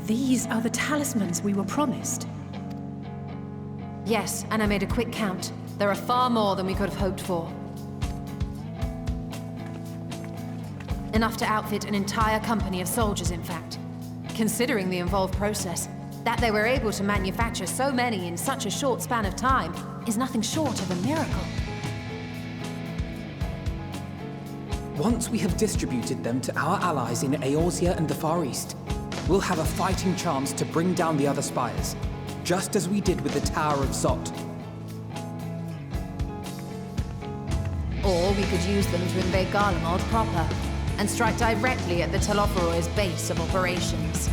These are the talismans we were promised. Yes, and I made a quick count. There are far more than we could have hoped for. Enough to outfit an entire company of soldiers, in fact. Considering the involved process, that they were able to manufacture so many in such a short span of time is nothing short of a miracle. Once we have distributed them to our allies in Eorzea and the Far East, we'll have a fighting chance to bring down the other spires, just as we did with the Tower of Zot. Or we could use them to invade Garlemald proper, and strike directly at the Telophoroid's base of operations.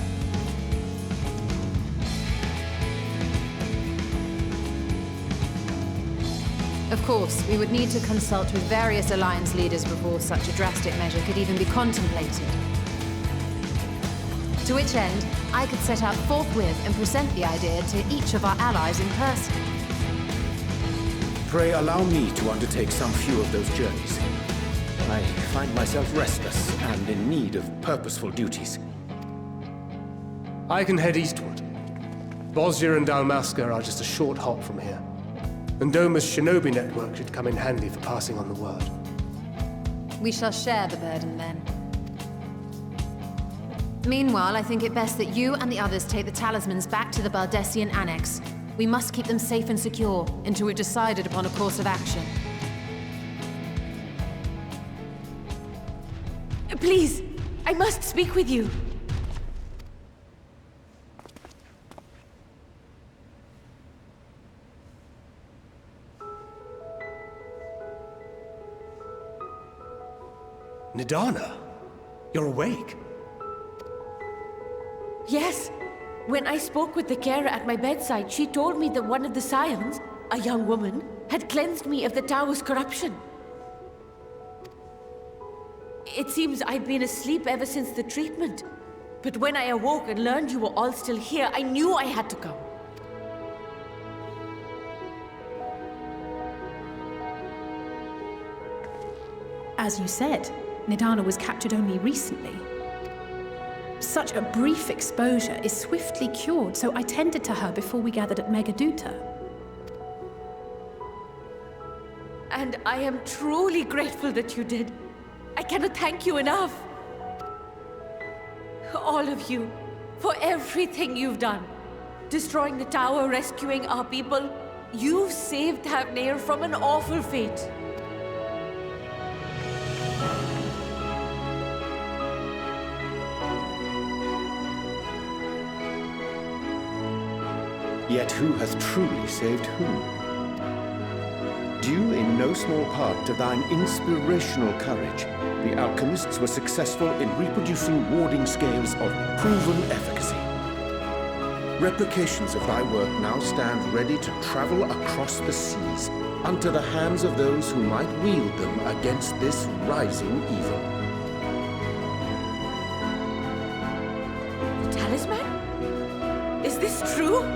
Of course, we would need to consult with various Alliance leaders before such a drastic measure could even be contemplated. To which end, I could set out forthwith and present the idea to each of our allies in person. Pray allow me to undertake some few of those journeys. I find myself restless and in need of purposeful duties. I can head eastward. Bosnia and Dalmasca are just a short hop from here. And Doma's shinobi network should come in handy for passing on the word. We shall share the burden then. Meanwhile, I think it best that you and the others take the talismans back to the Baldessian Annex. We must keep them safe and secure until we've decided upon a course of action. Please, I must speak with you. Nidhana, you're awake. Yes. When I spoke with the carer at my bedside, she told me that one of the Scions, a young woman, had cleansed me of the tower's corruption. It seems I'd been asleep ever since the treatment. But when I awoke and learned you were all still here, I knew I had to come. As you said, Nidhana was captured only recently. Such a brief exposure is swiftly cured, so I tended to her before we gathered at Megaduta. And I am truly grateful that you did. I cannot thank you enough. All of you, for everything you've done. Destroying the tower, rescuing our people. You've saved Thavnair from an awful fate. Yet who has truly saved whom? Due in no small part to thine inspirational courage, the alchemists were successful in reproducing warding scales of proven efficacy. Replications of thy work now stand ready to travel across the seas unto the hands of those who might wield them against this rising evil. The talisman? Is this true?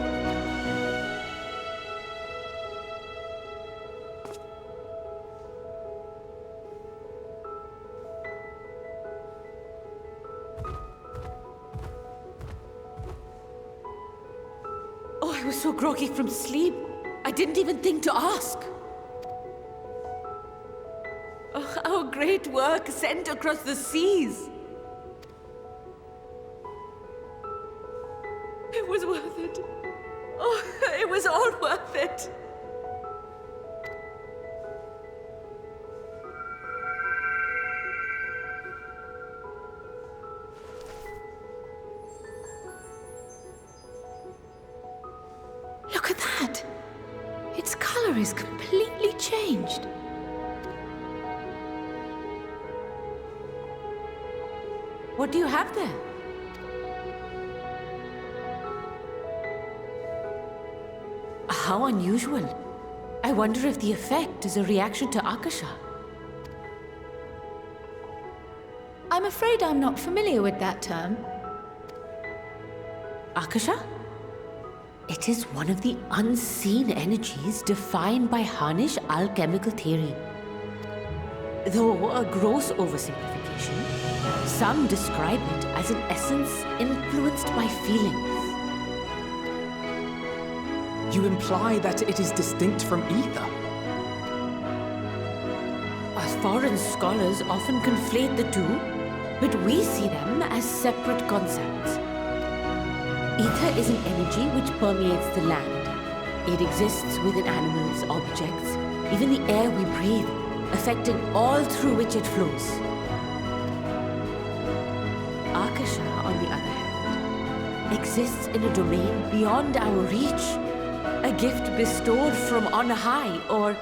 I was so groggy from sleep, I didn't even think to ask. Oh, our great work sent across the seas. It was worth it. Oh, it was all worth it. Look at that! Its color is completely changed. What do you have there? How unusual. I wonder if the effect is a reaction to Akasa. I'm afraid I'm not familiar with that term. Akasa? It is one of the unseen energies defined by Harnish alchemical theory. Though a gross oversimplification, Some describe it as an essence influenced by feelings. You imply that it is distinct from ether? Foreign scholars often conflate the two, but we see them as separate concepts. Ether is an energy which permeates the land. It exists within animals, objects, even the air we breathe, affecting all through which it flows. Akasa, on the other hand, exists in a domain beyond our reach, a gift bestowed from on high, or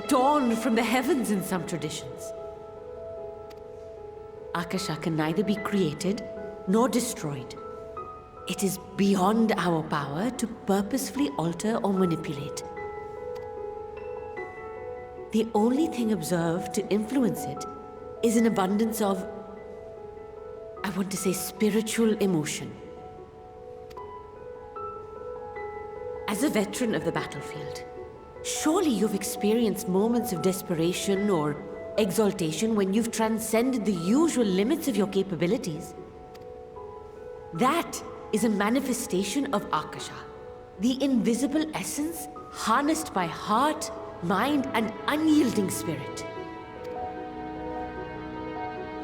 torn from the heavens in some traditions. Akasa can neither be created nor destroyed. It is beyond our power to purposefully alter or manipulate. The only thing observed to influence it is an abundance of, I want to say, spiritual emotion. As a veteran of the battlefield, surely you've experienced moments of desperation or exaltation when you've transcended the usual limits of your capabilities. That is a manifestation of Akasa, the invisible essence harnessed by heart, mind, and unyielding spirit.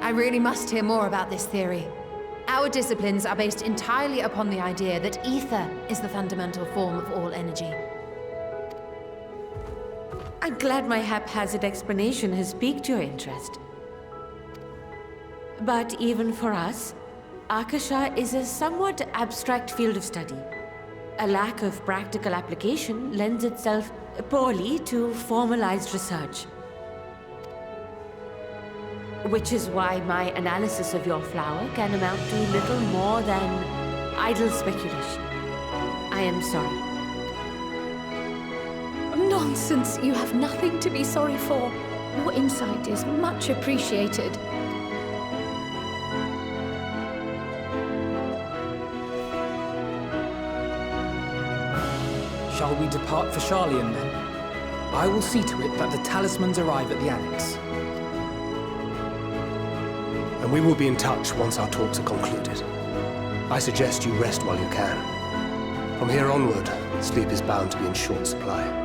I really must hear more about this theory. Our disciplines are based entirely upon the idea that ether is the fundamental form of all energy. I'm glad my haphazard explanation has piqued your interest. But even for us, Akasa is a somewhat abstract field of study. A lack of practical application lends itself poorly to formalized research. Which is why my analysis of your flower can amount to little more than idle speculation. I am sorry. Nonsense! You have nothing to be sorry for. Your insight is much appreciated. Shall we depart for Charlian then? I will see to it that the talismans arrive at the Annex. And we will be in touch once our talks are concluded. I suggest you rest while you can. From here onward, sleep is bound to be in short supply.